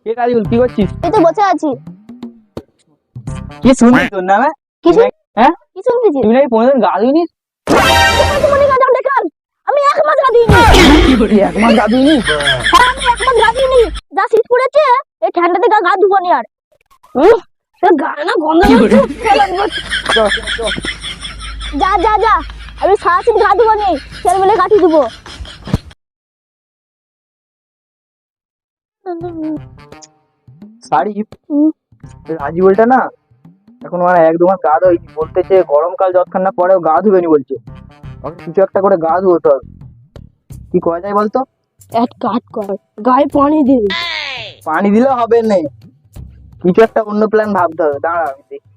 কে কাজল কি করছিস? এই তো বসে আছি। কি শুনছিস তোর নামে? হ্যাঁ কি শুনতেছি? তুই নাকি কোনোদিন গা ধুইনি? আমি এক মাস গা দিইনি। এক মাস গা ধুইনি? হ্যাঁ, আমি এক মাস গা দিইনি। যা শীত পড়েছে এই ঠান্ডাতে গা ধুবো নি আর। গা না গন্ধ যা যা যা, আমি সারাদিন গা ধুবো নি, ছেলে মেলে কাটি দেবো। শাড়ি রাজি বলটা না এখন মানে এক দু মাস গা ধোয়নি, বলতেছে গরমকাল যতক্ষণ না পরেও গা ধুবেনি বলছে। ওকে কিছু একটা করে গা ধুতে হবে। কি করা যায় বলতো? এক কাজ কর, গায়ে পানি দে। পানি দিলে হবে না, কিছু একটা অন্য প্ল্যান ভাবতে হবে। দাঁড়া আমি দেখি।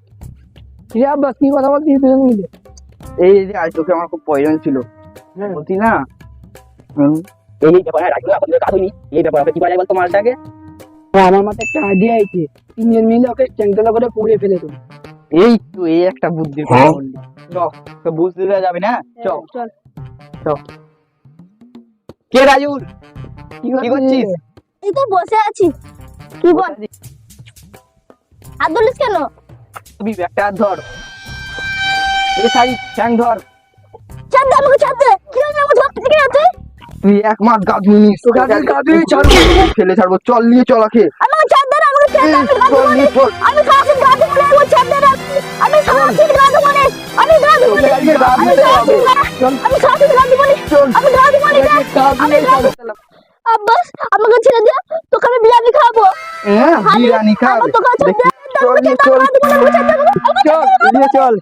কি আব্বাস কি কথা বলছিস দুজন মিলে? এই যে আজ তোকে আমার খুব প্রয়োজন ছিল, বলছি না। এই ব্যাপারে রাখি এখন গা ধুইনি, এই ব্যাপারে কি করা যায় বলতো মালটাকে? আমার মাথায় একটা আইডিয়া আছে, তিনজন মিলে ওকে চ্যাংতলা করে পুড়ে ফেলে দেবো। এই তো এই একটা বুদ্ধি কথা বললি। চ তো বুঝতে দেওয়া যাবে না, চ চল। চ। কে রাজুল কি করছিস? এই তো বসে আছি। কি বল? হাত ধরিস কেন? তুই একটা হাত ধর, এই শাড়ি ঠ্যাং ধর। ছাড় দে আমাকে, ছাড় দে। কি হয়েছে আমাকে ধরতে থেকে আছে? তুই এক মাস গা ধুইনি, তোকে আগে গা ধুয়ে ছাড়বো। ফেলে ছাড়বো। চল নিয়ে চল আখে। আমাকে ছাড় দে, আমাকে ছাড় দে। চল নিয়ে চল। আমি সারাদিন গা ধুবো না, আমাকে ছাড় দে। আমি সারাদিন গা ধুবো না, আমি গা ধুবো না। আজকে গা ধুয়ে যাবে। আমি সারাদিন গা ধুবো না, চল। আমি গা ধুবো না। আমি গা ধুবো না। আব্বাস আমাকে ছেড়ে দে, তোকে আমি বিরিয়ানি খাবো। হ্যাঁ বিরিয়ানি খাবে। আমার তোকে ছাড় দে। চল নিয়ে চল, চল নিয়ে চল।